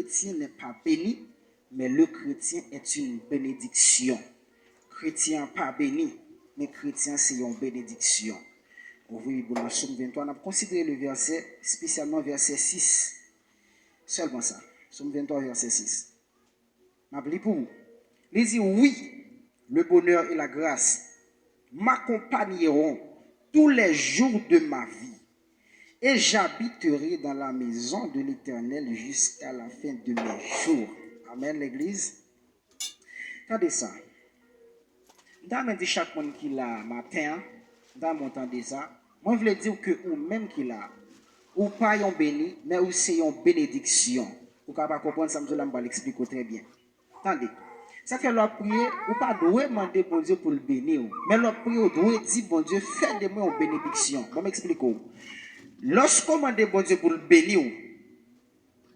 chrétien n'est pas béni, mais le chrétien est une bénédiction. Chrétien pas béni, mais chrétien c'est une bénédiction. Oui, bon, dans Somme 23, on a considéré le verset, spécialement verset 6. Seulement ça. Somme 23, verset 6. Je vais pour vous. Il dit, oui, le bonheur et la grâce m'accompagneront tous les jours de ma vie, et j'habiterai dans la maison de l'Éternel jusqu'à la fin de mes jours. Amen, l'Église. Regardez ça. Dans le chaque monde qui l'a matin, dans mon temps de ça, moi je voulais dire que ou même qui l'a, ou pas yon béni, mais ou c'est une bénédiction. Vous ne pouvez pas comprendre ça, je vais l'expliquer très bien. Attendez. Ça fait leur prier, ou pas doit demander bon Dieu pour le bénir. Mais leur prier, ou doit dire bon Dieu, fais de moi une bénédiction. Je vais m'expliquer. Lorsqu'on demande bon Dieu pour le bénir,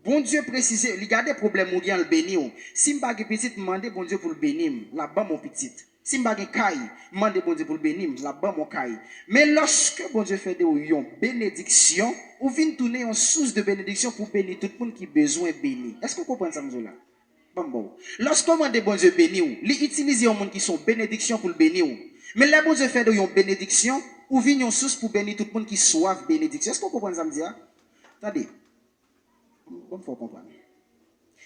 bon Dieu précise, il y a des problèmes où il y a le bénir. Si je suis petit, demandez bon Dieu pour le bénir, là-bas mon petit. Si je suis caille, demandez bon Dieu pour le bénir, là-bas mon caille. Mais lorsque bon Dieu fait une bénédiction, ou vient tourner en source de bénédiction pour bénir tout le monde qui a besoin de bénir. Est-ce que vous comprenez ça, là? Bon. Lorsqu'on demande bon Dieu bénir, il utilise les gens qui sont bénédictions pour le bénir. Mais là, bon Dieu fait une bénédiction, ou vient une source pour bénir tout le monde qui soif bénédiction. Est-ce que vous comprenez ça, me dire? Attendez. Bon, faut comprendre.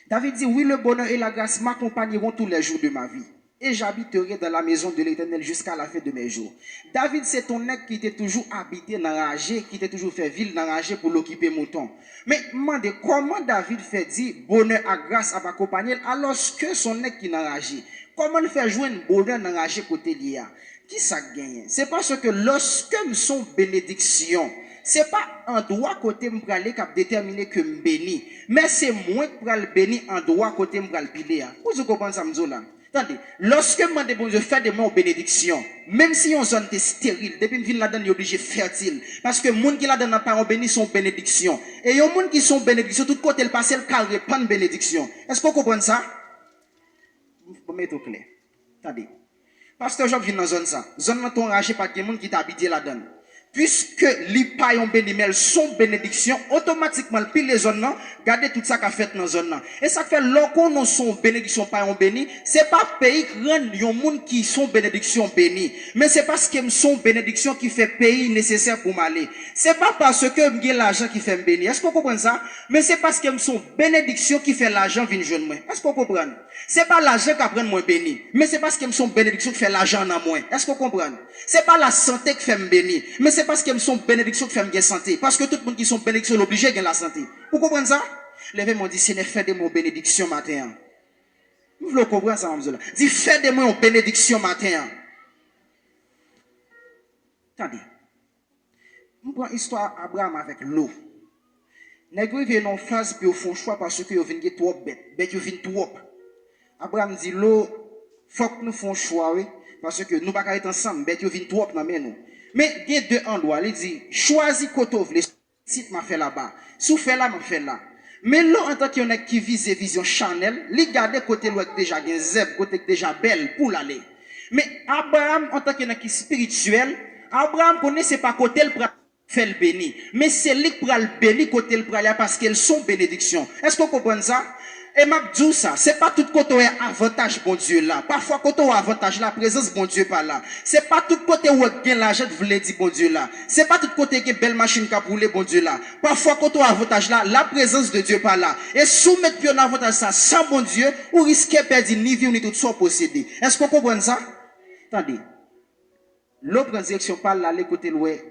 David dit, oui, le bonheur et la grâce m'accompagneront tous les jours de ma vie. Et j'habiterai dans la maison de l'Éternel jusqu'à la fin de mes jours. David, c'est ton nègre qui était toujours habité dans la rangée, qui était toujours fait ville dans la rangée pour l'occuper mouton. Mais, demandez, comment David fait dire bonheur et grâce à m'accompagner alors que son nègre qui est dans la rangée? Comment il fait jouer un bonheur dans la rangée côté l'IA? Qui ça gagne? C'est parce que lorsque nous sommes bénédictions, c'est pas un droit côté m'pralé qui a déterminé que me béni, mais c'est moi qui pral béni en droit côté m'pral pilé. Vous comprenez ça m'zola? Attendez, lorsque moi de bon Dieu fait de moi bénédiction, même si on zone est stérile, depuis me vient là-dedans, il est obligé fertile. Parce que monde qui là-dedans n'a pas béni sont bénédiction. Et yon monde qui sont bénédiction, tout côté le passé, le carré, pas de bénédiction. Est-ce que vous comprenez ça? Vous mettez au clair. Attendez. Pasteur Job vient dans zone ça. Zone n'a ton raché par des monde qui t'habite là-dedans. Puisque les paillons bénimels sont bénédictions, automatiquement, pile les zones, gardez tout ça qu'a fait dans la zone. Et ça fait, lorsqu'on nous sont bénédictions paillons bénis, c'est pas pays qui rend les gens qui sont bénédictions bénis. Mais c'est parce qu'ils sont bénédictions qui fait pays nécessaire pour m'aller. C'est pas parce que j'ai l'argent qui fait me bénir. Est-ce que vous comprenez ça? Mais c'est parce qu'ils sont bénédictions qui fait l'argent venir jeune moi. Est-ce que vous comprenez? C'est pas l'argent qui apprend moi béni. Mais c'est parce qu'ils sont bénédictions qui fait l'argent en moi. Est-ce que vous comprenez? C'est pas la santé qui fait me bénir. Mais c'est parce qu'ils sont bénédictions qui font bien santé. Parce que tout le monde qui sont bénédictions l'obligé à la santé. Vous comprenez ça? Levez moi dit, Seigneur, fais de moi bénédiction matin. Vous voulez comprendre ça, Mamzola? Dis, fais de moi une bénédiction matin. Attendez. Je prends l'histoire d'Abraham avec l'eau. Nègre vient en phase puis au fond choix parce que vous venez trop bête. Bête vous venez trop. Abraham dit, l'eau, faut que nous fassions choix, oui. Parce que nous ne pouvons pas être ensemble. Bête vous venez trop dans nous. Mais il y a deux endroits. Il dit, choisis côté les sites m'a fait là-bas. Si vous faites là, m'a fait là. Mais là, en tant qu'il y en a qui vise vision charnelle, il garde côté l'autre déjà bien zèbre, côté déjà belle pour l'aller. Mais Abraham, en tant qu'il y en a qui spirituel, Abraham connaît c'est pas côté le fait le béni. Mais c'est lui qui prend le béni côté le prend parce qu'elles sont bénédictions. Est-ce que vous comprenez ça? Et m'a dit ça, c'est pas tout côté où avantage bon Dieu là. Parfois côté où avantage la présence bon Dieu pas là. C'est pas tout côté où gain l'argent voulait dire bon Dieu là. C'est pas tout côté qui belle machine qui rouler bon Dieu là. Parfois côté où avantage là, la présence de Dieu pas là. Et soumettre puis un avantage ça sans bon Dieu, ou risquer perdre ni vie ni tout son possédé. Est-ce que vous comprenez ça? Attendez. L'autre direction par là les côté l'ouest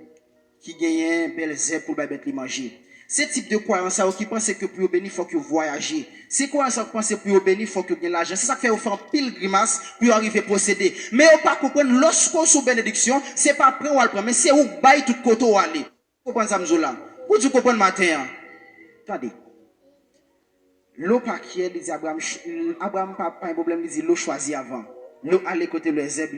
qui gagne un bel zèbre pour bête les manger. Ce type de croyance qui pense que pour bénir, il faut que vous voyagez. C'est quoi ça qui pense que pour bénir, il faut que vous ayez l'argent. C'est ça qui fait vous faire pile grimace pour arriver à procéder. Mais vous pas comprendre, lorsqu'on sous bénédiction, c'est pas après ou à le prendre, mais c'est où bail tout côté où aller. Vous comprenez ça, m'zola? Vous comprenez le matin? Attendez. L'eau pas qui est, dit Abraham pas un problème, il dit l'eau choisie avant. L'eau aller côté le zèbre,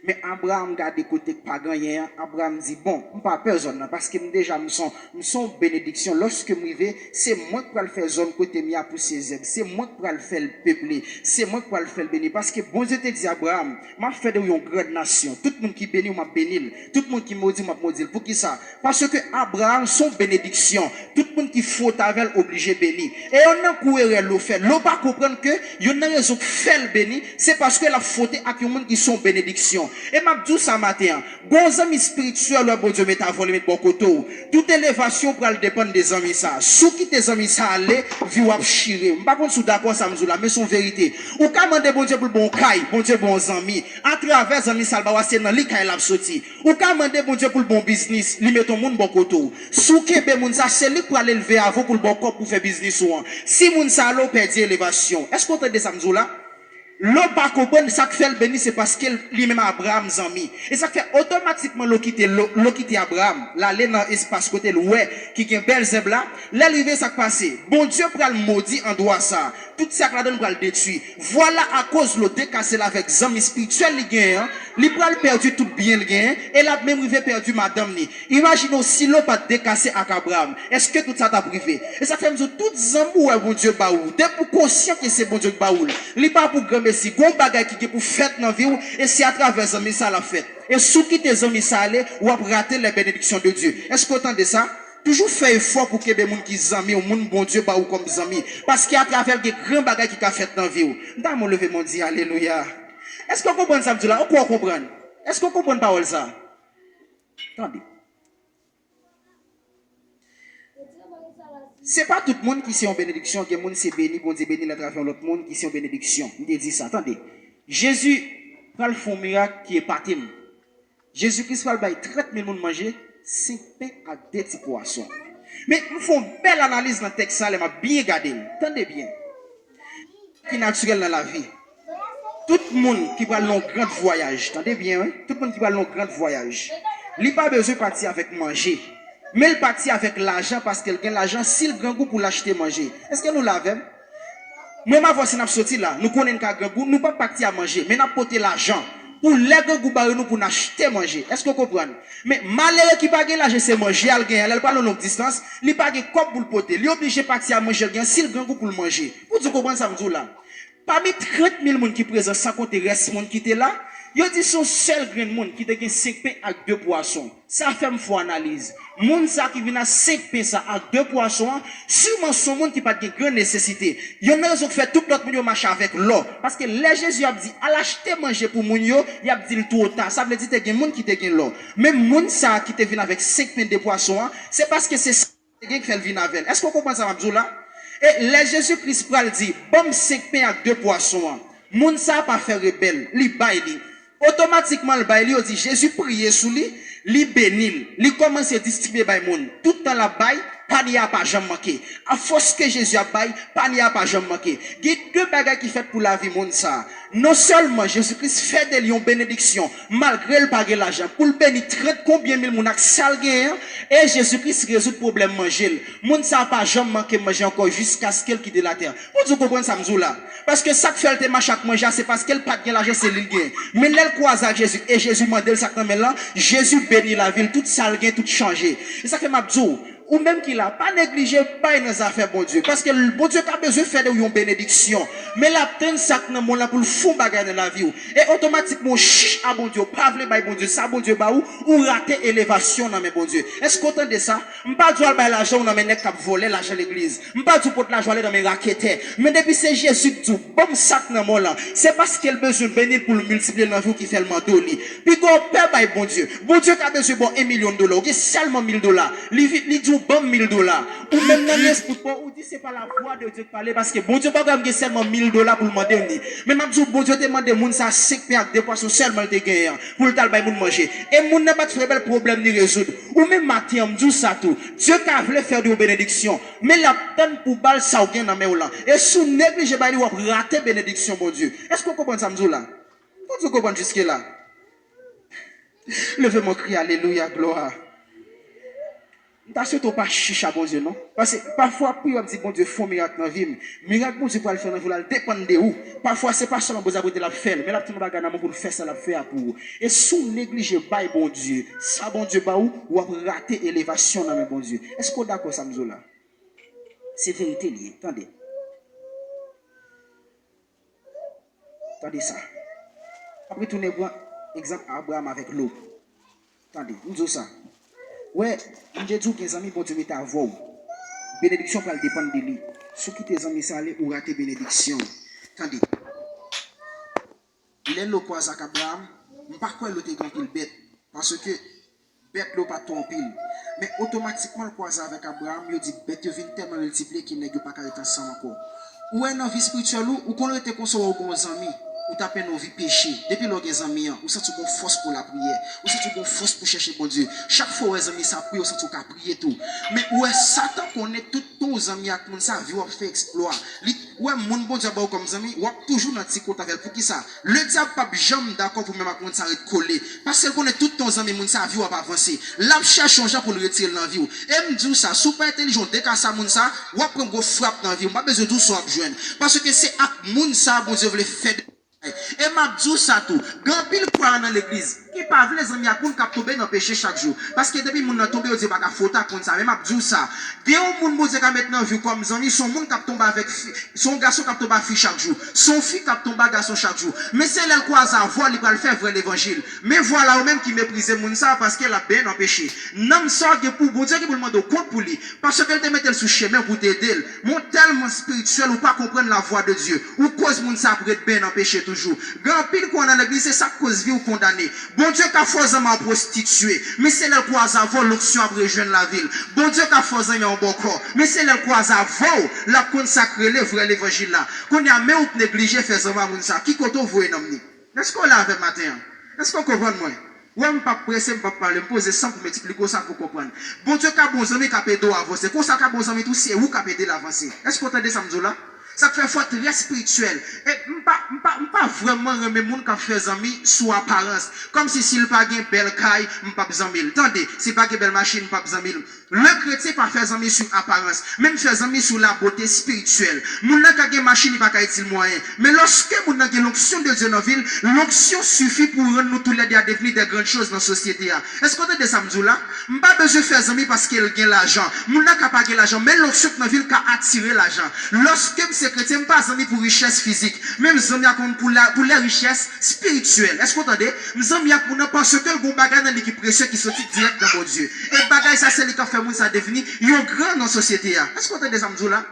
Mais Abraham garde côté pas gagné. Abraham dit bon, on pas peur zone parce que déjà me son bénédiction lorsque m'rivé, c'est moi qui va le faire zone côté mia pour ses zèbres, c'est moi qui va le faire le peupler, c'est moi qui va le faire bénir parce que bon Dieu te dit Abraham, m'a fait de une grande nation. Tout le monde qui bénit m'a béni, tout le monde qui maudit m'a maudit. Pour qui ça? Parce que Abraham son bénédiction, tout le monde qui faute avec obligé bénir. Et on a coué le fait, l'on pas comprendre que y a une raison fait le bénir, c'est parce que la faute à qui monde qui sont bénédiction. Et m'a dit ça matin, bon amis spirituel, bon Dieu met à voler mettre bon côté. Toute élévation pour dépendre des amis ça. Sous qui tes amis ça aller, vie ou chirer. Par contre, sous d'accord ça me là, mais son vérité. Ou quand demander bon Dieu pour bon caille, bon Dieu bon amis. À travers amis ça va c'est dans li caille la sorti. Ou quand demander bon Dieu pour le bon business, li met ton monde bon côté. Sous qui be moun ça c'est lui pour aller lever avant pour le bon corps pour faire business ou. Si moun ça l'on perdre élévation. Est-ce qu'on entend ça me là? L'homme pas comprendre ça que fait le béni c'est parce qu'il lui-même Abraham zami et ça fait automatiquement l'eau quitter Abraham l'aller dans espace côté ouais qui gagne belle zèbre là l'arrivée ça passé bon Dieu pour le maudit en droit ça tout ça que la donne pour le détruire voilà à cause l'eau décassé là avec zami spirituel il gagne il pour le perdu tout bien le gagne et la même rivé perdu madame ni imaginez si l'eau pas décassé avec Abraham est-ce que tout ça t'a privé et ça fait tout zami ouais bon Dieu baoul dès pour conscient que c'est bon Dieu baoul il pas pour grand si gon bagay qui pour fête dans vie et c'est à travers ça ça la fête et sous qui tes amis ça aller ou à rater les bénédictions de Dieu est-ce que autant de ça toujours fait effort pour que les gens qui amis au monde bon Dieu ba ou comme amis parce qu'il y a à travers des grands bagay qui a fait dans vie dans mon lever mon dit alléluia est-ce qu'on comprend ça là on comprend est-ce qu'on comprend parole ça attendez c'est pas tout le monde qui c'est en bénédiction, que le monde c'est béni, bon Dieu béni à travers l'autre monde qui c'est en bénédiction. Il dit ça, attendez. Jésus va le faire un miracle qui est patim. Jésus-Christ va le 30 000 personnes manger 5 pains à 2 petits poissons. Mais nous faisons une belle analyse dans le texte, ça, m'a bien regardé. Attendez bien. Qui est naturel dans la vie. Tout le monde qui va dans un grand voyage, attendez bien, hein? Tout le monde qui va dans un grand voyage, il n'a pas besoin de partir avec manger. Mais il partit avec l'argent parce qu'il gagne l'argent s'il grand goût pour l'acheter manger. Est-ce que nous l'avons? Moi, ma voici n'a sorti là. Nous connaissons qu'un grand goût, nous pas partir à manger, mais nous porter l'argent pour les grand goût nous pour acheter manger. Est-ce que vous comprenez? Mais malheureux qui pas l'argent c'est manger, elle gagne, elle pas longue distance, il pas comme pour le porter. Il est obligé de partir à manger, il gagne s'il grand goût pour le manger. Pour vous comprendre ça me là. Parmi 30 000 personnes qui présent sans compter reste monde qui était là. Yo dit son seul grain de monde qui te gagne 5 pains avec 2 poissons. Ça fait me faut analyse. Monde ça qui vient à 5 pains ça avec 2 poissons, sûrement son monde qui pas de grande nécessité. Yo n'a raison fait tout l'autre monde marcher avec l'eau parce que les Jésus a dit à acheter manger pour moun yo, il a dit le tout autant. Ça veut dire te gagne monde qui te gagne l'eau. Même monde ça qui te vient avec 5 pains de poissons, c'est parce que c'est ça qui fait le vin avec. Est-ce qu'on comprend ça Mabdou là? Et les Jésus-Christ pral dit, bon 5 pains avec 2 poissons. Moun ça pas faire rebelle, li bail li. Automatiquement le bail dit Jésus priait sous lui, li bénit, li commence à distribuer bay moun. Tout dans la bail, pas n'y a pas jamais manqué. À force que Jésus a bail, pas n'y a pas jamais manqué. Il y a 2 bagages qui fait pour la vie moun ça. Non seulement Jésus-Christ fait des lions bénédiction malgré le pas l'argent pour le bénir 30 combien mille moun ak sal gen et Jésus-Christ résout le problème manger. Moun ça pas jamais manqué manger encore jusqu'à ce qu'elle quitte la terre. Vous comprenez ça m'zou là? Parce que ça que fait le marche chaque manger c'est parce qu'elle pas gain l'argent c'est lui gain. Mais l'elle croise avec Jésus et Jésus mandel ça quand là, Jésus bénit la ville, tout sal gain tout changé. Et ça fait m'abdou ou même qu'il a pas négligé pas dans affaires bon Dieu parce que le bon Dieu a besoin de faire une bénédiction mais la peine ça dans mon là pour le fond bagarre dans la vie et automatiquement chiche à bon Dieu pas vle bon Dieu ça bon Dieu ba ou rater élévation dans mes bon Dieu est-ce qu'on entend de ça m'pas doit ba l'argent dans mes nèg qui voler l'argent l'église m'pas tout porte l'argent dans mes raquettes mais depuis c'est Jésus tout bon sac dans mon là c'est parce qu'il besoin de bénir pour le multiplier dans vie qui fait le manteau li puis go père ba bon Dieu a besoin bon $1 million OK seulement $1000 li dit bon $1000 ou même dans l'esprit ou dit c'est pas la voix de Dieu de parler parce que bon Dieu pas gagner seulement $1000 pour le demander mais m'a dit bon Dieu demande moun ça 5 pains avec 2 poissons seulement te gagner pour le tal bay moun manger et moun n'a pas de bel problème ni résoudre ou même matin me dit ça tout Dieu qui voulait faire de bénédiction mais la peine pour balle ça ou gain dans mes là et sous négligé bay ou rater bénédiction bon Dieu est-ce qu'on comprend ça me dit là vous comprenez jusque là levez mon cri alléluia gloire. T'as surtout pas chicha, bon Dieu, non? Parce que parfois, puis on dit, bon Dieu, faut miracle dans la vie. Miracle, bon Dieu, pour le faire dans la vie, dépend de où. Parfois, c'est pas seulement besoin de la faire, mais la petite bagarre, pour faire ça, la faire pour vous. Et sous négliger, bye, bon Dieu, ça, bon Dieu, bah où, ou après rater élévation dans le bon Dieu. Est-ce qu'on est d'accord, ça, là? C'est vérité liée. Attendez. Attendez ça. Après, tournez voir, exemple, Abraham avec l'eau. Attendez, nous disons ça. Ouais, j'ai dit que les amis, bon Dieu, mettez à vous. Bénédiction va dépendre de lui. Ceux qui tes amis ça aller ou rater bénédiction. Attendez. Les lots croisent avec Abraham, je ne sais pas quoi l'autre grand pile bête. Parce que bête l'eau pas ton pile. Mais automatiquement, le croise avec Abraham, il dit bête vient tellement multiplier qu'il n'est pas carré ensemble encore. Ou est dans vie spirituelle ou qu'on était consolé aux bons amis. Ou taper nos vies péché. Depuis les amis, ou ça tu une force pour la prière. Ou ça tu une force pour chercher bon Dieu. Chaque fois les amis ça prie, ou ça tu as prié tout. Mais où est Satan connaît tous tes amis avec mon ça vie ou fait exploit. Ou est mon bon Dieu comme amis, ou toujours dans petit côté avec pour qui ça. Le diable pas jamais d'accord pour même avec ça coller. Parce qu'il connaît tous tes amis mon ça vie ou pas avancer. Là cherche un pour le retirer dans la vie. Et me dit ça, super intelligent dès que ça mon ça, ou après go frappe dans la vie, on pas besoin de tout ça joindre. Parce que c'est avec mon ça bon Dieu veut faire. Et m'a dit ça tout. Grand pile croire dans l'église. Qui pas les amis à pour tomber dans péché chaque jour. Parce que depuis mon tombé on dit pas faute à ça. Mais m'a dit ça. Des gens moun qui maintenant vu comme amis son monde qui tombe avec son garçon qui tombe avec fille chaque jour. Son fille qui tombe avec garçon chaque jour. Mais c'est elle croise à voir il va le faire vrai l'évangile. Mais voilà ou même qui méprise moun ça parce qu'elle a bien empêché. Non sort pour bon Dieu qui vous demande compte pour lui parce qu'elle te met sur chemin pour t'aider. Mon tellement spirituel ou pas comprendre la voix de Dieu. Ou cause moun ça pour être bien empêché toujours. Grand pile qu'on a l'église c'est ça cause vie ou condamné. Bon Dieu qu'a forcément prostitué, mais c'est le croise avant l'option à rejoindre la ville. Bon Dieu qu'a forcément un bon corps, mais c'est le croise avant la consacrer le vrai l'évangile là. Qu'on a même négligé faire ça ça qui côté vous voyez non. Est-ce qu'on l'a avec matin? Est-ce qu'on comprend moi? Ou même pas pressé, pas parler, me poser sans pour m'expliquer ça pour comprendre. Bon Dieu qu'a bon ami qu'a pédé avancer. Comme ça qu'a bon ami tout c'est où qu'a pédé l'avancer. Est-ce qu'on entend ça là? Ça fait foi très spirituel. Et pas vraiment remet moun qui fait amis sous apparence. Comme si s'il pas gain belle caille, pas besoin mille. Attendez, si pas gain belle machine, pas besoin mille. Le chrétien pas faire amis sur apparence, même faire amis sur la beauté spirituelle. Moun n'a qu'à gain machine, pas qu'à utile moyen. Mais lorsque moun n'a gain l'onction de Dieu dans la ville, l'onction suffit pour rendre nous tous les deux à devenir des grandes choses dans la société. Est-ce qu'on a des samedis là? Pas besoin de faire amis parce qu'il gagne l'argent. Moun n'a qu'à pas gagner l'argent, mais l'onction dans la ville qu'a attiré l'argent. Lorsque ces chrétiens pas amis pour richesse physique, même amis pour les richesses spirituelles. Est-ce que vous entendez? Nous amis pour nous parce que le bon bagage dans l'équipe précieux qui sortit direct dans mon Dieu. Et bagage ça c'est le qui fait moun ça définir un grand dans la société. Est-ce que vous entendez samedi là?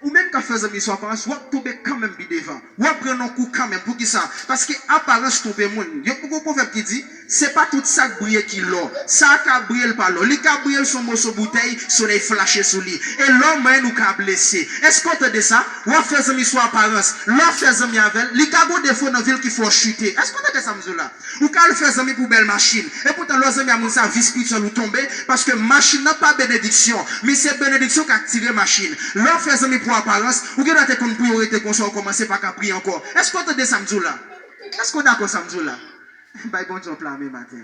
Ou même quand faire amis sur apparence, ou tomber quand même devant. Ou prendre un coup quand même pour qui ça? Parce que apparence tombe moun. Il y a beaucoup de prophètes qui dit c'est pas tout ça qui brille qui l'or. Ça qui brille pas l'or. Les qui brille son morceau bouteille, soleil flashé sur lui. Et l'homme nous qui blessé. Est-ce qu'on entend ça? Ou faire amis sur apparence. L'homme fait amis avec. Les qui ont des défauts dans la ville qui faut chuter. Est-ce qu'on entend ça monsieur là? Ou quand le fait amis pour belle machine. Et pourtant leurs amis à sa vie spirituelle ou tomber parce que machine n'a pas bénédiction, mais c'est bénédiction qui a tiré machine. L'homme fait amis pour apparence, ou que dans tes priorités qu'on soit commencer par qu'à prier encore. Est-ce qu'on te dit samedi là? Est-ce qu'on est d'accord samedi là? Bah bon Dieu plan mes matin.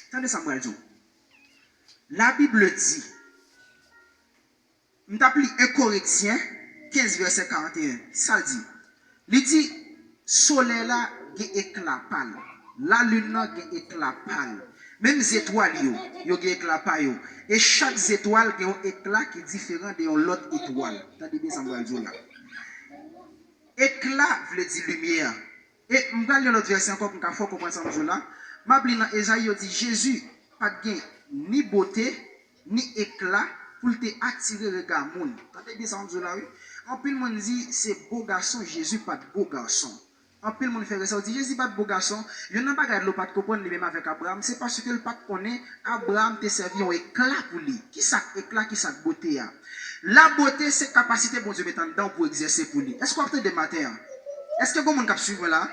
Attendez Samuel Joe. La Bible dit, nous t'appelons 1 Corinthiens 15 verset 41. Ça dit, il dit, soleil là, il éclat pâle. La lune là, il éclat pâle. Même les étoiles, il y a un éclat pâle. Et chaque étoile a un éclat qui est différent de l'autre étoile. Attendez bien Samuel Joe là. Éclat veut dire lumière. Et je vais lire l'autre verset encore pour qu'on faut comprendre Samuel là. Ma Bible dans Esaïe dit, Jésus n'a pas ni beauté, ni éclat pour te attirer le regard monde. Attendez bien Samuel là, oui. En plus, on dit, c'est beau garçon, Jésus pas de beau garçon. En plus, on fait ça, on dit, Jésus pas de beau garçon. Je n'ai pas gardé le pas de comprendre même avec Abraham. C'est parce que le pas connaît, Abraham te servi un éclat pour lui. Qui ça éclat, qui ça beauté? La beauté, c'est capacité, bon Dieu, mettre dedans pour exercer pour lui. Est-ce qu'on peut des matins? Est-ce que vous avez suivre là?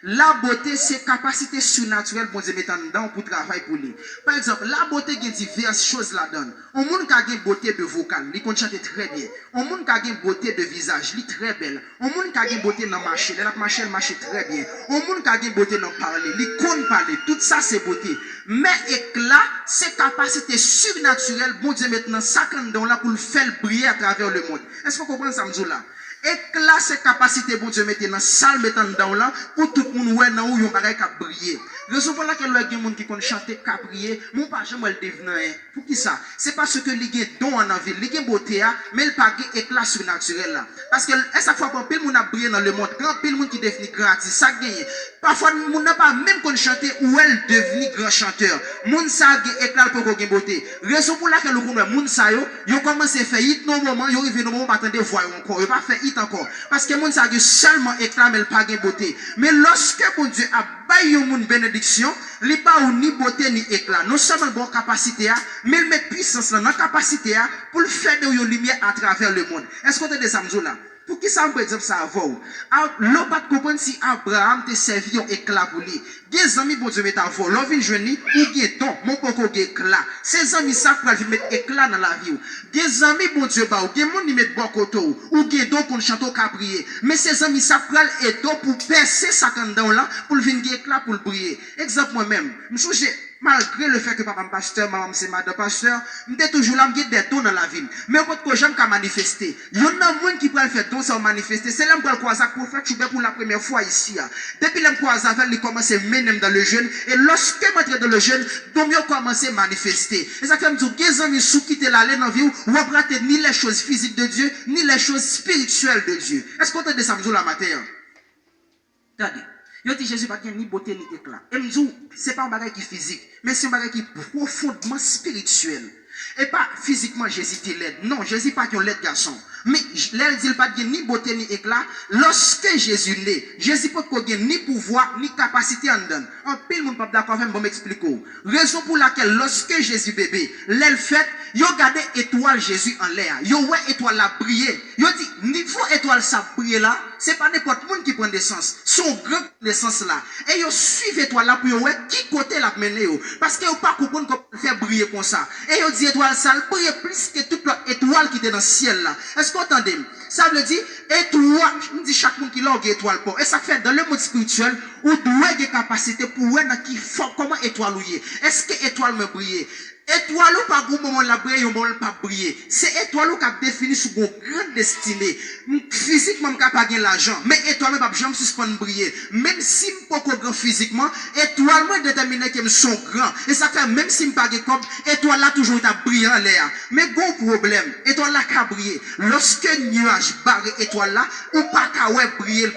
La beauté, c'est capacité surnaturelle pour Dieu mettre en dedans pour travailler pour lui. Par exemple, la beauté, il y a diverses choses là-dedans. Un monde qui a une beauté de vocal, il peut chanter très bien. Un monde qui a une beauté de visage, il est très belle. Un monde qui a une beauté dans le marché, il marche très bien. Un monde qui a une beauté dans parler, il compte parler. Tout ça, c'est beauté. Mais éclat, c'est capacité surnaturelle pour Dieu maintenant ça là pour le faire briller à travers le monde. Est-ce que vous comprenez ça, là? Éclat, c'est capacité pour Dieu mettre dans la salle mettant dans là pour tout le monde ouais dans où yon bagay ka briller. Raison pour laquelle il y a des gens qui connaissent chanter ka briller, mon pas jamais le devenir. Pour qui ça? C'est parce que il y a don en ville, il y a beauté mais il pas éclat surnaturel là. Parce que à chaque fois qu'on pile monde a briller dans le monde, grand pile monde qui devient gratis, ça gagne. Parfois monde n'a pas même qu'on chanter ou elle devenir grand chanteur. Monde ça éclat pour qu'on beauté. Raison pour laquelle le monde ça yo commence à faire hit non moment, yo arrive non moment attendre voix encore, yo pas faire hit encore parce que monde ça seulement éclat mais pas gain beauté. Mais lorsque bon Dieu a baillé au monde bénédiction, il pas ni beauté ni éclat. Non seulement bonne capacité mais il met puissance dans capacité pour le faire de une lumière à travers le monde. Est-ce qu'on te dit ça là? Pour qui ça, par exemple, ça avant? L'on pas comprendre si Abraham te servi un éclat pour lui. Des amis, bon Dieu, met à vous. L'on vient jeune, ou bien ton, mon coco éclat. Ces amis, ça pour mettre éclat dans la vie. Des amis, bon Dieu, bah, ou bien mon y mettre bon côté, ou bien donc qu'on chante au caprier. Mais ces amis, ça pour et donc pour percer sa candan là, pour le venir éclat pour le briller. Exemple, moi-même, je malgré le fait que papa est pasteur, maman c'est madame pasteur, j'étais toujours là, j'ai des dons dans la ville. Mais quand j'aime qu'à manifester, il y en a moins qui peuvent faire dons sans manifester. C'est là que je croise pour faire Choubert pour la première fois ici. Depuis que je croise avec il commence à mener dans le jeûne. Et lorsque je suis dans le jeûne, donc je commence à manifester. Et ça fait me dire, des amis sous quitter la laine en vie, ou apprendre ni les choses physiques de Dieu, ni les choses spirituelles de Dieu. Est-ce qu'on te dit ça la matière? Attendez. Yo dit Jésus pas ni beauté ni éclat. Et me dit c'est pas un bagage qui physique, mais c'est un bagage qui profondément spirituel. Et pas physiquement Jésus dit l'aide. Non, Jésus pas un l'aide garçon. Mais l'aide dit pas ni beauté ni éclat. Lorsque Jésus naît, Jésus pas ni pouvoir ni capacité en donne. En pile monde pas d'accord avec moi m'expliquer. Raison pour laquelle lorsque Jésus bébé, l'aile fait, yo regardé étoile Jésus en l'air. Yo ouais étoile la briller. Yo dit niveau étoile ça briller là, c'est pas n'importe monde qui prend naissance. Son grand naissance là. Et yo suivez étoile là pour yo ouais qui côté la mener yo parce que yo pas comprendre comment faire briller comme ça. Et yo dit étoile ça brille plus que toute l'autre étoile qui était dans le ciel là. Est-ce que vous entendez? Ça veut dire étoile, je dis chaque monde qui l'a une étoile pour. Et ça fait dans le monde spirituel où doit des capacités pour voir qui font comment étoile ou est-ce que étoile me brille? Étoile ou pas bon moment la briller, un moment pas briller. C'est étoile ou qui définit sur une grande destinée. Physiquement, je pas gagner l'argent, mais étoile me pas jamais suspendre briller. Même si je pas grand physiquement, étoile moi déterminé que je suis grand. Et ça fait même si je pas gagner comme étoile là toujours ta brillant en l'air. Mais bon problème, étoile là qui briller. Lorsque nuage barre étoile là, ou pas qu'à ouais briller.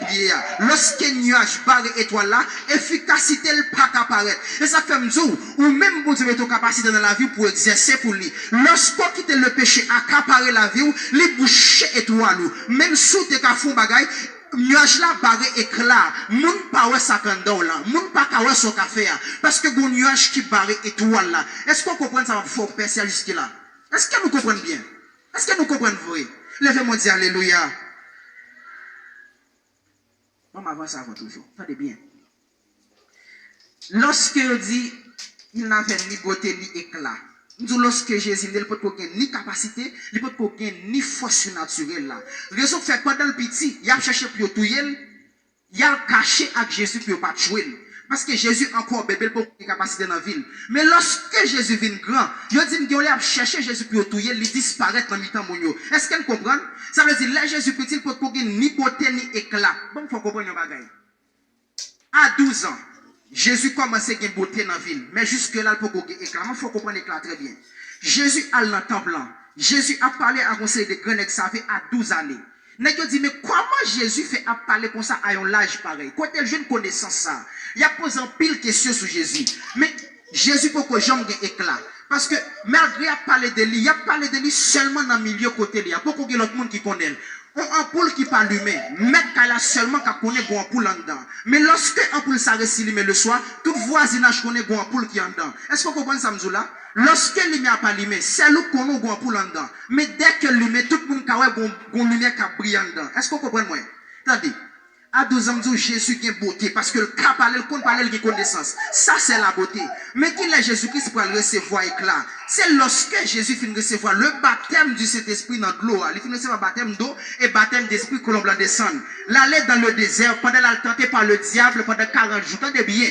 Lorsque nuage barre étoile là, efficacité le pas apparaître. Et ça fait me dire ou même bon Dieu met ton capacité dans la vie pour exercer pour lui. Lorsqu'on quitte le péché, accaparer la vie, les boucher étoile, même sous tes font bagaille, nuage là barré éclat, moun pas ouais sa candon là, moun pas ouais son café parce que bon nuage qui barré étoile là. Est-ce qu'on comprend ça faut percer jusque là? Est-ce que nous comprenons bien? Est-ce que nous comprenons vrai? Levez-moi dire alléluia. On avance avant toujours. Attendez bien. Lorsque on dit il n'avait ni beauté ni éclat. Nous lorsque Jésus ne peut pas ni capacité, il peut pas ni force naturelle là. Raison fait pendant le petit, il a cherché pour tuer, il a caché avec Jésus pour pas tuer. Parce que Jésus encore bébé pour capacité dans la ville. Mais lorsque Jésus vient grand, il dit qu'il a cherché Jésus pour tuer, il disparaît dans le temps monio. Est-ce qu'elle comprend? Ça veut dire là Jésus petit peut pas ni beauté ni éclat. Bon, faut comprendre un bagage. À 12 ans, Jésus commence à gagner beauté dans la ville. Mais jusque-là, il faut éclat. Il faut comprendre l'éclat très bien. Jésus a dans le temple. Jésus a parlé à conseil de grenades, ça fait à 12 années. N'est-ce dit, mais comment Jésus fait à parler comme ça à un âge pareil? Quand elle jeune connaissance ça, il y a posé un pile de questions sur Jésus. Mais Jésus, pourquoi j'aime un éclat? Parce que malgré a parlé de lui, il a parlé de lui seulement dans le milieu côté. Il y a beaucoup d'autres monde qui connaissent. On ampoule qui pas allumé, mais qu'elle a seulement qu'à connaître bon ampoule en dedans. Mais lorsque ampoule s'arrête allumé le soir, tout voisinage connaît bon ampoule qui est en dedans. Est-ce que vous comprenez ça, Mzoula? Lorsque lumière pas allumé, c'est nous qu'on a bon ampoule en dedans. Mais dès que lumière, tout le monde a bon lumière qui brille en dedans. Est-ce que vous comprenez moi? Attendez. À 12 ans, Jésus qui est beauté. Parce que le cas parle, le compte parle, il connaissance. Ça, c'est la beauté. Mais qui est Jésus-Christ pour recevoir éclat? C'est lorsque Jésus finit de recevoir le baptême du Saint-Esprit dans l'eau. Il finit de recevoir baptême d'eau et baptême d'esprit que l'on blanc descend. L'aller dans le désert, pendant la tenté par le diable, pendant 40 jours. Tendez bien.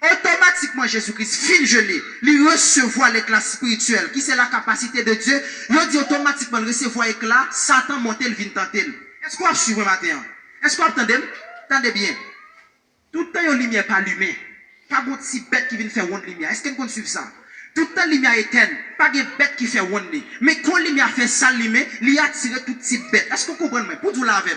Automatiquement, Jésus-Christ, fin gelé, il recevoir l'éclat spirituel, qui c'est la capacité de Dieu. Il dit automatiquement, recevoir l'éclat, Satan monte, il vient tenter. Est-ce qu'on va suivre matin? Est-ce qu'on entendez? Attendez bien. Tout le temps, il y a une lumière pas allumée. Pas de petit bête qui vient faire une lumière. Est-ce qu'on suit ça? Tout le temps, la lumière éteinte. Pas de bête qui fait une lumière. Mais quand la lumière fait ça, il a attiré toute petite bête. Est-ce qu'on comprend? Pour vous laver.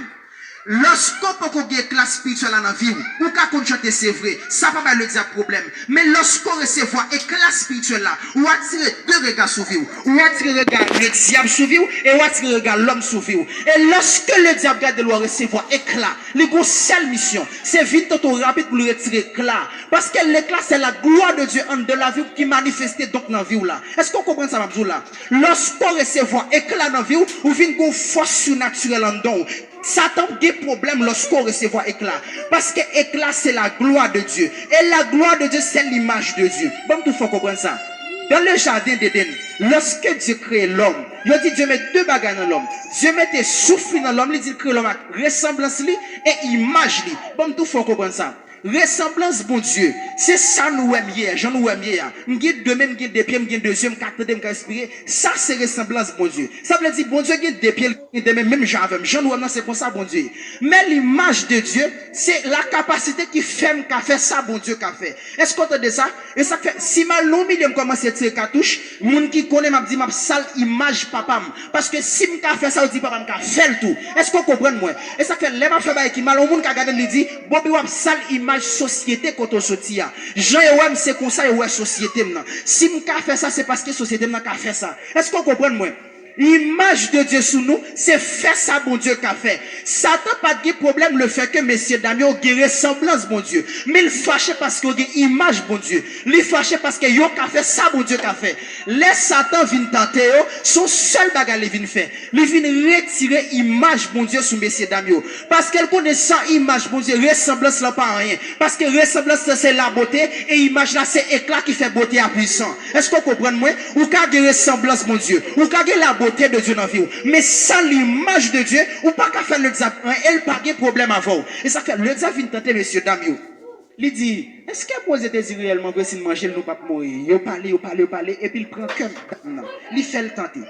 Lorsqu'on peut avoir une classe spirituelle dans la vie, ou qu'on chante, c'est vrai, ça va pas le dire problème. Mais lorsqu'on recevoir une classe spirituelle là, ou attirer deux regards sur vous, ou attirer le regard le diable sur vous, et ou attirer le regard l'homme sur vous. Et lorsque le diable garde de recevoir éclat, les grosses seule mission, c'est vite tout rapide pour le retirer éclat. Parce que l'éclat, c'est la gloire de Dieu en de la vie qui manifeste donc dans la vie là. Est-ce qu'on comprend ça, Mabzou là? Lorsqu'on recevoir éclat dans la vie, ou vient une force surnaturelle en don. Satan a des problèmes lorsqu'on recevoir éclat. Parce que éclat, c'est la gloire de Dieu. Et la gloire de Dieu, c'est l'image de Dieu. Bon, tout faut comprendre ça. Dans le jardin d'Éden, lorsque Dieu crée l'homme, il dit Dieu met deux bagages dans l'homme. Dieu met des souffles dans l'homme, il dit crée l'homme avec ressemblance et image. Bon, tout faut comprendre ça. Ressemblance, bon Dieu, c'est ça nous aimons hier, j'en nous aimons hier. M'guide de même, m'guide des pieds, m'guide deuxième, quatrième, respirer. Ça, c'est ressemblance, bon Dieu. Ça veut dire, bon Dieu, guide des pieds, de même, j'en nous aimons, c'est pour ça, bon Dieu. Mais l'image de Dieu, c'est la capacité qui fait, qu'a fait ça, bon Dieu, qu'a fait. Est-ce qu'on entend ça? Et ça fait, si mal non, il commence à tirer cartouche, moun qui connaît, m'a dit, m'a sale image, papa. Parce que si m'a fait ça, on dit, papa, m'a fait le tout. Est-ce qu'on comprend, moi? Et ça fait, les m'a fait, qui mal, moun qui a gardé, il dit, bon, m'a sale image, société quand on sortit. Jean et ouais, c'est comme ça et ouais, société maintenant. Si m'ka fait ça, c'est parce que société n'a qu'à faire ça. Est-ce qu'on comprend, moi? L'image de Dieu sous nous, c'est faire ça, bon Dieu, qu'a fait. Satan pas de problème le fait que messieurs dames ont une ressemblance, bon Dieu. Mais il fâché parce qu'il y a une image, bon Dieu. Il fâché parce que yo qu'a fait ça, bon Dieu, qu'a fait. Les Satan viennent tenter, son seul bagage il vient faire. Il vient retirer image, bon Dieu, sous messieurs dames. Parce qu'elle connaît sans image, bon Dieu, ressemblance là pas rien. Parce que ressemblance c'est la beauté et image là c'est éclat qui fait beauté à puissant. Est-ce qu'on comprend, moi? Ou qu'a de ressemblance, mon Dieu. Ou qu'a de la beauté de Dieu dans la vie. Mais sans l'image de Dieu, ou pas qu'à faire le diable, elle pas de problème avant. Et ça fait, le diable vient tenter, messieurs, dames, il dit, est-ce que vous êtes réellement que si manger, nous pas mourir? Il parle, et puis il prend cœur. Il fait le tenter.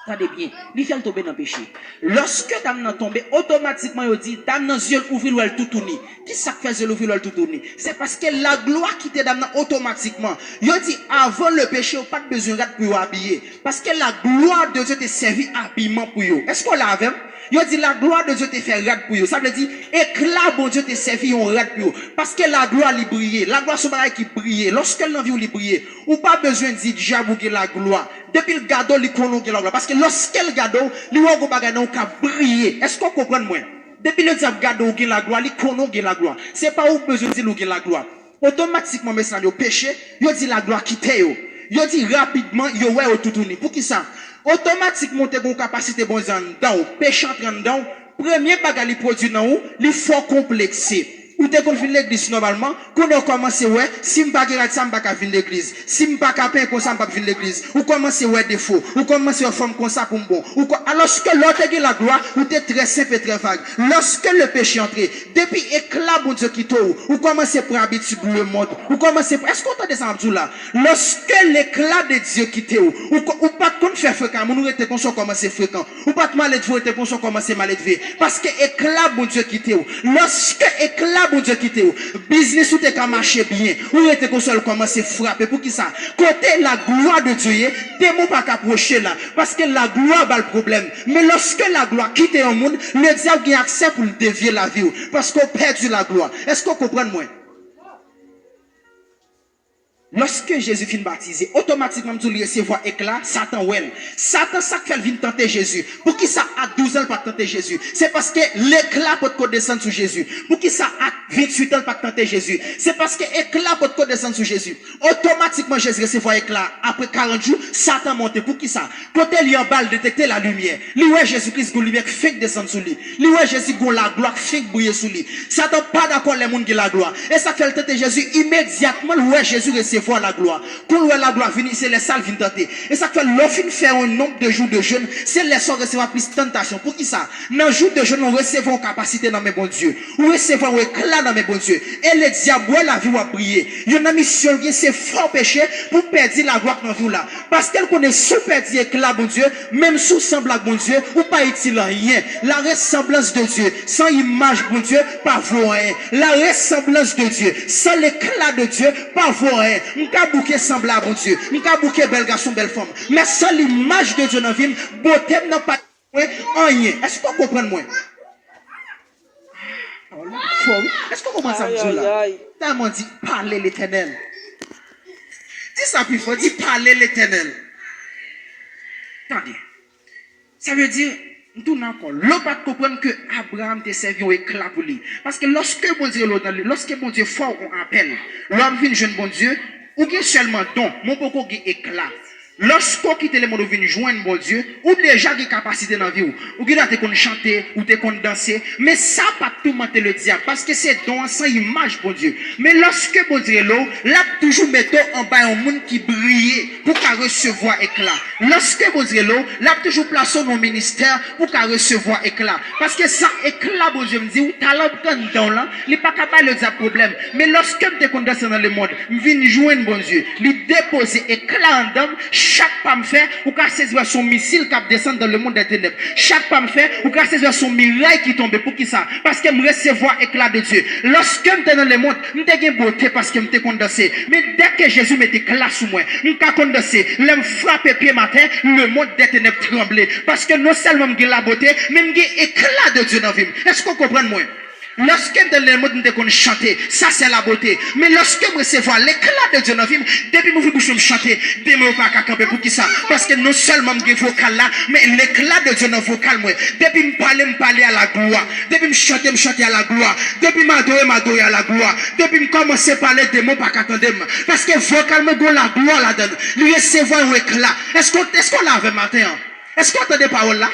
Attendez bien, il fait tomber dans le péché. Lorsque dame tombe, automatiquement, il dit, dame dans yeux ouvrir elle tout tourner. Qui ça fait yeux ouvrir elle tout tourner? C'est parce que la gloire qui te dame automatiquement. Il dit, avant le péché, pas de besoin de pour habiller. Parce que la gloire de Dieu te servi habillement pour vous. Est-ce qu'on l'a avec? Il dit, la gloire de Dieu te fait rad pour vous. Ça veut dire, éclat, bon Dieu te servi en rad pour vous. Parce que la gloire, lui brille. La gloire, c'est pareil qui brille. Lorsqu'elle l'envie, lui brille. Ou pas besoin de dire, j'avoue que la gloire. Depuis le gado, il connaît la gloire. Parce que lorsqu'elle gado, il va go bagano ka briller. Est-ce qu'on comprend moi? Depuis le diable gado qui la gloire, il connaît la gloire. C'est pas où besoin de dire la gloire. Automatiquement, mais ça, le péché, il dit la gloire quitte yo. Il dit rapidement, yo ouais au tout tourner. Pour qui ça? Automatiquement, tu as une capacité bon dans péché entre dedans. Premier bagage il produit dans ou, il faut complexer. Ou t'es qu'on vient l'église normalement, qu'on a commencé ouais, si m'pas pas ça m'pas venir l'église. Si m'pas pas peine comme ça m'pas venir l'église. Ou commencer ouais défaut, ou commencer à forme comme ça pour bon. Ou alors que l'autre est la gloire, ou t'es très simple et très vague. Lorsque le péché entre, depuis éclat bon Dieu qui t'ouvre, ou commencer pour habitude le monde, ou commencer est-ce qu'on entend ça Abdou là? Lorsque l'éclat de Dieu qui t'ouvre, ou pas qu'on fait fréquent, nous était qu'on soit commencer fréquent, ou pas de mal élevé, était qu'on soit commencer mal élevé. Parce que éclat bon Dieu qui t'ouvre. Lorsque éclat bon Dieu quitte ou business ou te ka marcher bien ou était qu'on soit commencer frapper pour qui ça côté la gloire de Dieu démon pas approcher là parce que la gloire a le problème mais lorsque la gloire quitte un monde le diable a accès pour dévier la vie parce qu'on perdu la gloire. Est-ce qu'on comprend moi? Lorsque Jésus finit baptisé, automatiquement, tu lui recevoir éclat, Satan, ouais. Satan, ça fait venir tenter Jésus. Pour qui ça, à 12 ans, pas tenter Jésus? C'est parce que l'éclat peut descendre sur Jésus. Pour qui ça, à 28 ans, pas tenter Jésus. C'est parce que éclat pour descendre sur Jésus. Automatiquement, Jésus recevoir éclat. Après 40 jours, Satan monte. Pour qui ça? Côté lui en balle, détecter la lumière. Lui, ouais, Jésus-Christ, la lumière, fait descendre sur lui. Lui, ouais, Jésus, la gloire, fait briller sur lui. Satan pas d'accord les gens qui la gloire. Et ça fait le tenter Jésus immédiatement, ouais, Jésus recevoir la gloire. Quand la gloire vient, c'est les salles viennent tenter. Et ça fait l'offre faire un nombre de jours de jeûne, c'est les soirs recevoir plus de tentation. Pour qui ça? Dans le jour de jeûne, on recevra une capacité dans mes bons dieux. On recevra un éclat dans mes bons dieux. Et le diable, la vie va briller. Il y a une mission, c'est fort péché pour perdre la gloire dans la vie là. Parce qu'elle connaît sous perdre éclat, bon Dieu, même sous semblable, bon Dieu, ou pas utile rien. La ressemblance de Dieu, sans image, bon Dieu, pas voir rien. La ressemblance de Dieu, sans l'éclat de Dieu, pas voir rien. M'ka bouquet semblable, bon Dieu. M'ka bouquet bel garçon, belle femme. Mais sans l'image de Dieu dans la vie, beauté n'a pas rien. Est-ce qu'on comprend moi? Est-ce qu'on comprend ça, là? Tellement dit, parler l'Éternel. Dis ça plus fort, dis parler l'Éternel. Attendez. Ça veut dire, tout encore, l'on pas comprendre que Abraham te servi un éclat pour lui. Parce que lorsque bon Dieu fort on appelle, l'homme vient jeune bon Dieu, ou bien seulement don, mon poko qui éclat. Lorsqu'on quitte le monde ou vient joindre bon Dieu, ou déjà des capacités dans la vie, ou qui te qu'on chanter, ou te qu'on danser, mais ça pas tout mentir le diable, parce que c'est don sans image bon Dieu. Mais lorsque bon Dieu l'eau, là toujours mettons en bas un monde qui brille pour qu'à recevoir éclat. Lorsque bon Dieu l'eau, là toujours plaçons nos ministères pour qu'à recevoir éclat. Parce que ça éclat bon Dieu me dit, ou talent dans là, il n'est pas capable de dire problème. Mais lorsque me te condensé dans le monde, me viens joindre bon Dieu, lui déposer éclat en dame, chaque pas me fait, ou qu'à saisir son missile qui descend dans le monde des ténèbres. Chaque pas me fait, ou qu'à saisir son miraille qui tombe. Pour qui ça? Parce que me recevoir éclat de Dieu. Lorsque me dans le monde, me te beauté parce que me te condensé. Mais dès que Jésus mette éclat sous moi, me ka condensé, me frappe pied matin, le monde des ténèbres tremble. Parce que non seulement me la beauté, mais me éclat de Dieu dans la vie. Est-ce qu'on comprend moi? Lorsque dans le monde nous qu'on chanter, ça c'est la beauté. Mais lorsque me recevoir l'éclat de Dieu dans la vie, depuis que vous me chanter, demain pas qu'à camper pour qui ça? Parce que non seulement me vocal là, mais l'éclat de Dieu dans le vocal moi. Depuis me parler à la gloire. Depuis me chanter à la gloire. Depuis m'adorer à la gloire. Depuis me commencer à parler des mots pas qu'attendre. Parce que vocal me go la gloire là-dedans. Lui recevoir un éclat. Est-ce qu'on l'avait matin? Est-ce qu'on entend des paroles là?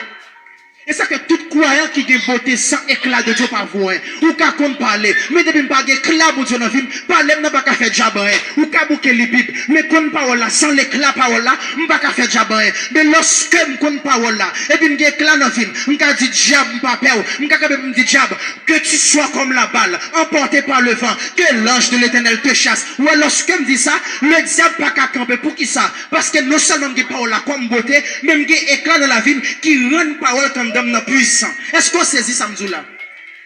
Et ça que tout croyant qui a voté sans éclat de Dieu par vous, ou qu'à qu'on parler, mais depuis pas éclat pour Dieu dans la vie, parler n'a pas qu'à faire jabin, ou qu'à bouquer les bibles, mais qu'on parole là, sans l'éclat parole là, m'pas qu'à faire jabin, mais lorsque m'con parole là, et puis m'gé éclat dans la vie, m'ka dit diable, m'pas peur, m'ka me dit diable, que tu sois comme la balle, emporté par le vent, que l'ange de l'Éternel te chasse, ou lorsque me dit ça, le diable pas qu'à camper, pour qui ça? Parce que non seulement m'gé parole là comme beauté, mais m'gé éclat dans la vie, qui rend parole comme d'homme puissant. Est-ce qu'on saisit ça là?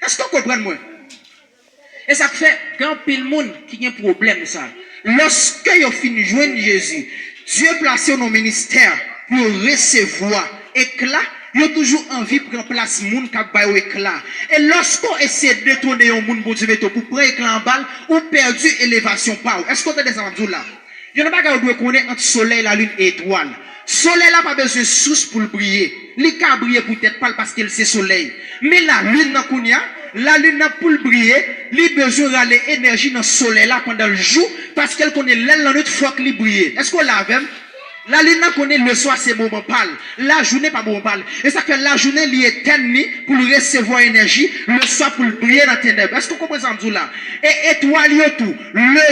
Est-ce qu'on comprend moi? Et ça fait grand pile monde qui a un problème ça. Lorsque vous finissez de joindre Jésus, Dieu placé nos ministères pour recevoir éclat. Il y a toujours envie de prendre place moun qui a éclat. Et lorsqu'on essaie de détourner un moun pour prendre éclat en balle, ou perdu élévation par. Est-ce qu'on a des amdou là? Il y a pas qu'à connaître entre soleil, la lune et étoile. Soleil là pas besoin de source pour le briller. Il ka briller peut-être pas parce qu'il c'est soleil. Mais la lune dans kounya, la lune pour le briller, il besoin d'aller énergie dans soleil là pendant le jour parce qu'elle connaît l'aile dans notre fois qu'il brille. Est-ce qu'on l'a même? La lune connaît le soir c'est moment pâle, la journée pas moment pâle. Et ça fait la journée li éternelle pour recevoir énergie, le soir pour briller dans ténèbres. Est-ce que vous comprenez ça là? Et étoile yo tout,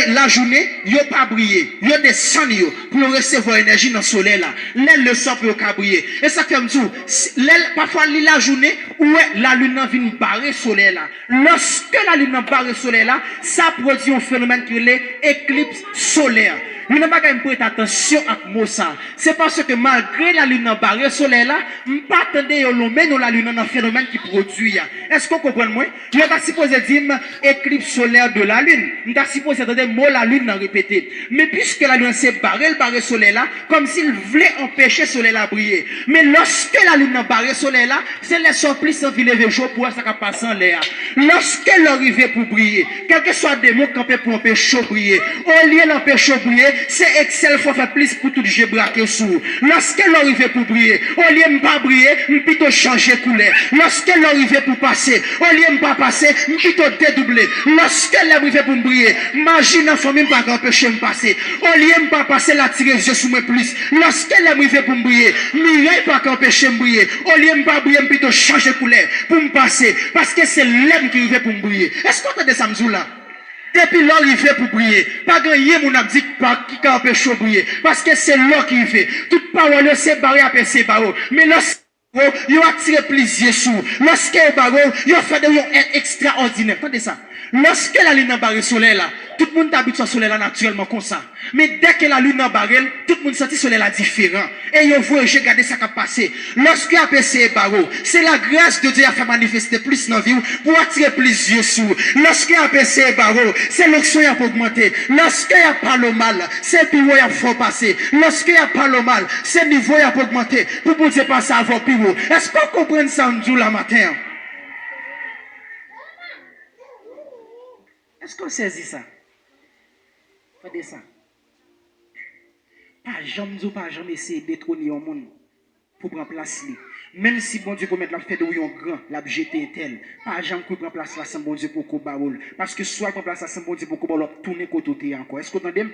la journée yo pas briller, yo descend yo pour recevoir énergie dans soleil là. L'aile le soir pour ka briller. Et ça fait m'dou, l'aile parfois la journée où la lune vient barrer soleil là. Lorsque la lune barre soleil là, ça produit un phénomène qui est éclipse solaire. Nous n'avons pas qu'à prêter attention à ça. C'est parce que malgré la lune barre le soleil là, nous pas attendre la lune dans un phénomène qui produit. Est-ce qu'on comprend moi? Nous avons supposé dire éclipse solaire de la lune. Nous avons supposé entendre mot la lune dans répéter. Mais puisque la lune s'est barré le soleil là, comme s'il voulait empêcher le soleil là briller. Mais lorsque la lune barre le soleil là, c'est les surplices en ville de jour pour ça qui passe en l'air. Lorsque l'arrivée pour briller, quel que soit des mots qu'on peut pour empêcher briller, au lieu d'empêcher briller, c'est Excel faut faire plus pour tout j'ai braqué sous. Lorsque l'arrivée pour briller, au lieu de pas briller, plutôt changer couleur. Lorsque l'arrivée pour passer, au lieu de pas passer, plutôt dédoubler. Lorsque l'arrivée pour briller, imagine la famille pas empêcher me passer. Au lieu de pas passer la tirer je sous moi plus. Lorsque l'arrivée pour briller, miraille pas empêcher me briller. Au lieu de pas briller, plutôt changer couleur pour me passer parce que c'est l'homme qui arrive pour me briller. Est-ce qu'on entend ça me là? Depuis l'arrivée pour briller, pas gagner mon a dit qui empêche de briller parce que c'est l'or qui fait. Toute parole c'est barré à passer barreau. Mais lorsque vous attiré plaisir sous, lorsque vous barreau, vous fait des choses extraordinaires. Entendez ça? Lorsque la lune barre soleil là, tout le monde habite sur soleil là naturellement comme ça. Mais dès que la lune barre, tout le monde sent soleil là différent. Et vous voyez, j'ai regardé ça qui a passé. Lorsque vous avez barreau, c'est la grâce de Dieu à faire manifester plus dans la vie pour attirer plaisir sous. Lorsque vous avez barreau, c'est l'onction qui a augmenté. Lorsque il n'y a pas le mal, c'est plus haut qui a faut passer. Lorsque il n'y a pas le mal, c'est niveau qui a augmenté. Pour vous dire passer avant plus haut. Est-ce qu'on comprend ça nous la matin? Est-ce qu'on saisit ça? Regardez ça. Pas jamais essayer de détrôner un monde pour prendre place. Même si bon Dieu peut mettre la fête de un grand, la jeter tel. Pas jamais prendre place là sans bon Dieu pour qu'on barole. Parce que soit prendre place là sans bon Dieu pour qu'on barole, tourner côté encore. Est-ce que vous entendez?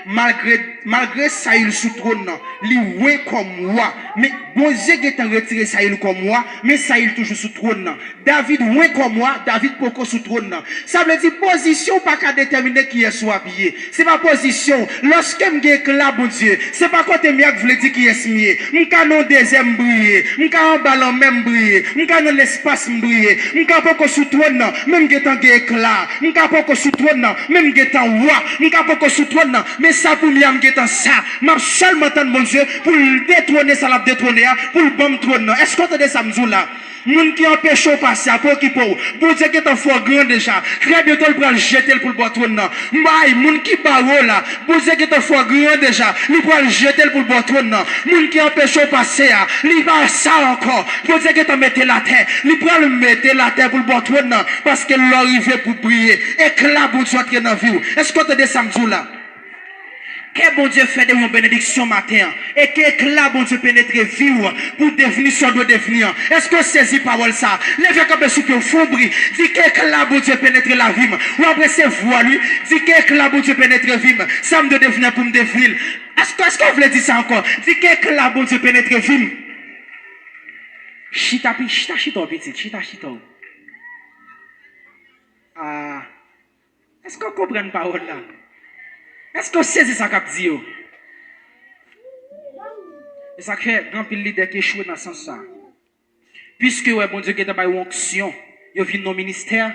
Malgré ça, il sous trône, il ouais comme moi. Mais bon Dieu qui est retiré ça, il comme moi, mais ça, il toujours sous trône. David ouais comme moi, David pourquoi sous trône. Ça veut dire position pas qu'à déterminer qui est soit habillé. C'est pas position. Lorsque je éclat, bon Dieu, c'est pas côté mieux que vous dire qui est mieux. M'ka non deuxième briller, m'ka en ballon même briller, m'ka dans l'espace briller, m'ka pas sous trône, même getan éclat, m'ka pas sous trône, même getan roi, m'ka pas sous trône, mais ça pour moi getan ça, m'a seulement tant bon Dieu pour détrôner ça la détrôner, pour le bon trône. Est-ce qu'on entend ça m'zou là? Moun qui empêche au passer à pour qui pour Dieu qui est un fort grand déjà très bientôt il va jeter pour le bâton non mai moun qui parole là pour Dieu qui est un fort grand déjà il va jeter pour le bâton non moun qui empêche au passer il va ça encore pour Dieu qui est mettre la terre il va le mettre la terre pour le bâton non parce que l'arrivée pour prier éclat pour Dieu qui est dans vie. Est-ce qu'on te dit samedi là? Que bon Dieu fait de une bénédiction matin et que là bon Dieu pénètre vivre pour devenir ce qu'on doit devenir. Est-ce que saisit parole ça? Levez comme sous que fombri, dit que là bon Dieu pénètre la vie. Ou après c'est voix lui, dit que là bon Dieu pénètre vie. Ça me doit devenir pour me devenir. Est-ce qu'on voulait dire ça encore? Dit que là bon Dieu pénètre vie. Chita petit, chita. Ah, est-ce qu'on comprend parole là? Est-ce que c'est ça qu'a dit? Et ça fait grand pile leader qui échoue dans ce sens ça. Puisque ouais, bon Dieu qui est dans une onction, il vient dans le ministère,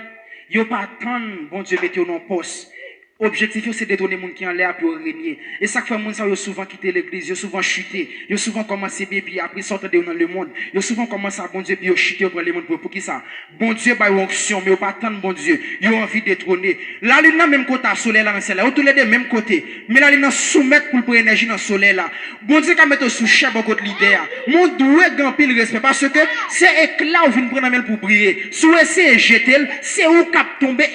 il pas attendre bon Dieu mettre dans poste. Objectif c'est de donner monde qui en l'air pour régner. Et ça fait monde ça souvent quitter l'église, souvent chuter, souvent commencer puis après sortir dans le monde. Souvent commencer à bon Dieu puis chuter pour le monde pour qui ça? Bon Dieu ba onction mais pas attendre bon Dieu. Il a envie de détrôner. Là il n'a même côté soleil là dans celle là, tous les deux même côté. Mais là il n'a soumettre pour prendre énergie dans soleil là. Bon Dieu qui mettre sous chef au côté leader. Mon doit grand pile respect parce que c'est éclat ou vient prendre pour prier. Sous essayer jeter, c'est où cap tomber.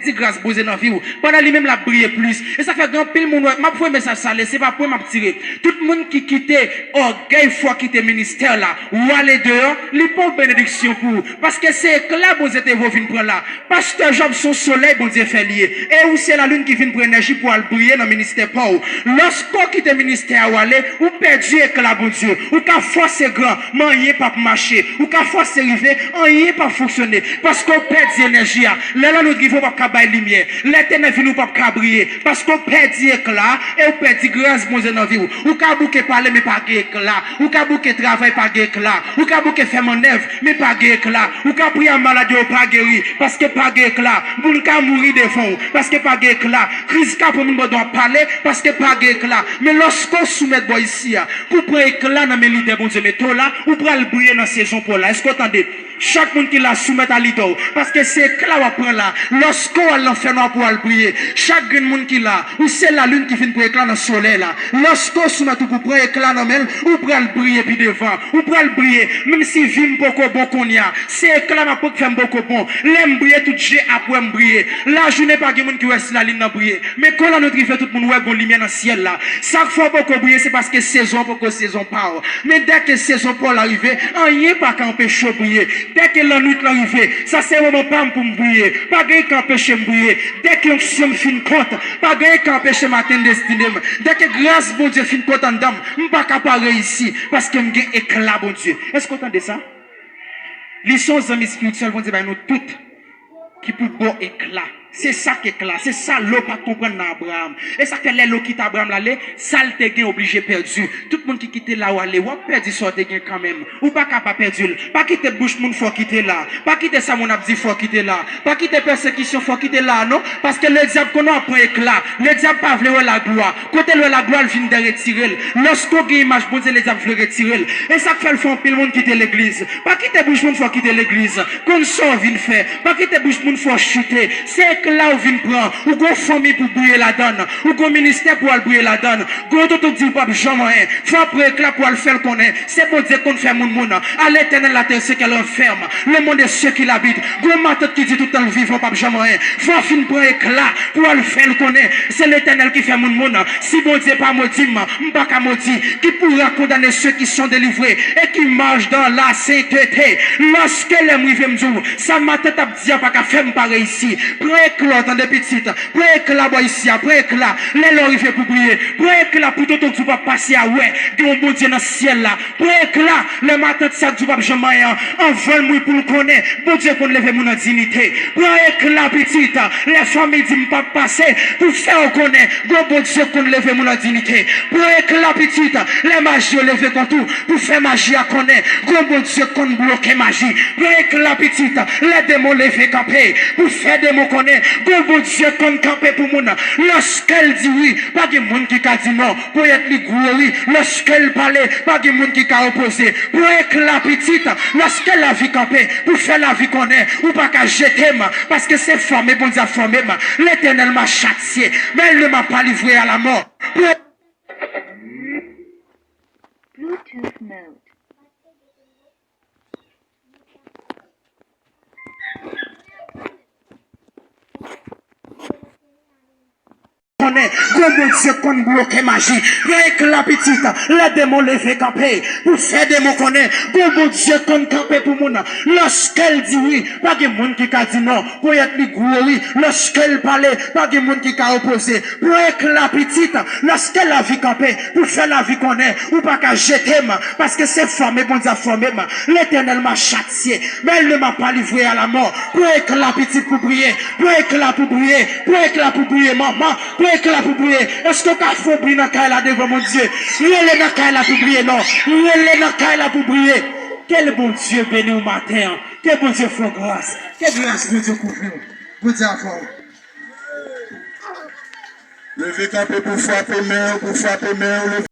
Si grâce posée dans la vie, pendant lui-même la briller plus. Et ça fait grand pile monde, m'a pour message salé, c'est pas pour m'a tirer. Tout le monde qui quittait, orgueil fois quitter ministère là, ou aller dehors, il pas bénédiction pour. Parce que c'est là, bon Dieu, vous venez prendre là. Pasteur Job, son soleil, bon Dieu, fait lier. Et où c'est la lune qui vient prendre énergie pour aller briller dans le ministère pas où. Lorsqu'on quitte le ministère ou aller, ou perdu éclat, bon Dieu. Ou qu'à force grand, mais rien pas marcher. Ou qu'à force arriver, rien pas fonctionner. Parce qu'on perd l'énergie. Là, nous devons pas lumière. L'éternel vient nous pas briller parce qu'on perd éclat et on perd grâce bon Dieu dans vie. Ou ka bouquet parler mais pas éclat. Ou ka bouquet travail pas éclat. Ou ka bouquet faire manœuvre mais pas éclat. Ou ka prier maladie pas guéri parce que pas éclat. Moun ka mourir de fond parce que pas éclat. Crise ka pour moun doit parler parce que pas éclat. Mais lorsqu'on soumet boy ici pour prendre éclat dans mes leaders bon Dieu mais là ou pour le briller dans saison pour là. Est-ce que vous entendez? Chaque monde qui la soumet à l'idole parce que c'est éclat va prendre là. Lorsque Lorsqu'on va l'enfer noir pour aller briller, chaque monde qui là, ou c'est la lune qui vient pour éclairer dans le soleil là. Lorsqu'on se met pour prendre éclat dans le ou pour aller briller puis devant, ou pour aller briller, même si vim beaucoup bon qu'on y a, c'est éclat ma pour faire beaucoup bon. L'aime briller tout j'ai après me briller. Là je n'ai pas de monde qui reste la ligne dans briller. Mais quand on notre fait tout le monde ouais bon lumière dans le ciel là. Chaque fois beaucoup briller c'est parce que saison pour que saison part. Mais dès que saison pour l'arrivée, rien pas qu'empêcher briller. Dès que la nuit l'arrivée, ça c'est moment pas pour me briller. Pas rien qu'empêcher me briller. Dès que l'onction fin compte, pas rien qu'empêcher matin destiné. Dès que grâce bon Dieu fin compte en dame, pas capable ici parce que j'ai éclat bon Dieu. Est-ce qu'on entend ça? Les choses amis spirituels vont dire nous toutes qui pour beau éclat. C'est ça qui est là, c'est ça l'eau pas comprendre dans Abraham. Et ça fait l'eau qui Abraham là, ça le te obligé perdu. Tout le monde qui quitte là où aller, ou perdu soit te gain quand même. Ou pas capable perdu. Pas quitter bouche moun faut quitter là. Pas quitter ça mon abdi faut quitter là. Pas quitter persécution faut quitter là non parce que le diable qu'on a prend éclat. Le diable pas veut la gloire. Côté la gloire il vient de retirer. Lorsqu'on gagne image bon Dieu le diable veut retirer. Et ça fait le fond pile monde quitter l'église. Pas quitter bouche moun faut quitter l'église. Comme ça on vient faire. Pas quitter bouche moun faut chuter. C'est là où vient prendre, ou go famille pour briller la donne, ou go ministère pour briller la donne, go tout dit pas jamais, faut après éclat pour le faire connaître, c'est pour dire qu'on fait mon monde, à l'éternel la terre c'est qu'elle enferme, le monde est ceux qui l'habitent, go matot qui dit tout le vivant pas jamais, faut fin prendre éclat pour le faire connaître, c'est l'éternel qui fait mon monde, si bon Dieu pas maudit, m'pas qu'à maudit, qui pourra condamner ceux qui sont délivrés et qui marchent dans la sainteté, lorsque les m'rive m'dou, ça m'a tête à dire pas qu'à faire pareil ici, prends éclat des petites, pour éclat ici, pour éclat, les l'orifier pour briller, pour éclat pour tout tu vas passer à ouais, de mon bon Dieu dans le ciel là, pour éclat, le matin de ça tu vas jamais en vol moi pour le connaître, bon Dieu pour lever mon dignité, pour éclat petite, les familles disent pas passer pour faire connaître, bon Dieu pour lever mon dignité, pour éclat petite, les magies lever contre tout, pour faire magie à connaître, bon Dieu qu'on bloquer magie, pour éclat petite, les démons lever camper, pour faire des mots connaître, bon Dieu qu'on campe pour moun. Lorsqu'elle dit oui, pas de monde qui a dit non. Pour être li gros oui, lorsqu'elle parle, pas de monde qui a opposé. Pour être la petite, lorsqu'elle a vie campée, pour faire la vie qu'on est, ou pas qu'à jeter parce que c'est formé, bon Dieu formé l'éternel m'a châtié, mais elle ne m'a pas livré à la mort. Bluetooth mode. Comment Dieu qu'on bloque magie, avec la petite, les démons lever camper, pour faire des mots connaît, comment Dieu qu'on camper pour moun, lorsqu'elle dit oui, pas de monde qui a dit non, pour être li gros oui, lorsqu'elle parle, pas de monde qui a opposé, pour être la petite, lorsqu'elle a vie camper, pour faire la vie qu'on est, ou pas qu'à jeter parce que c'est formé, bon Dieu formé l'éternel m'a châtié, mais elle ne m'a pas livré à la mort, pour être la petite pour briller, pour être là pour briller, pour être là pour briller, maman, pour être là pour briller. Est-ce que tu faut briller dans la devant mon Dieu? Il est dans la pour briller, non. Il est dans la pour briller. Quel bon Dieu béni au matin. Quel bon Dieu fait grâce. Quelle grâce bon Dieu couvre. Bon Dieu avant. Levez camper pour frapper main,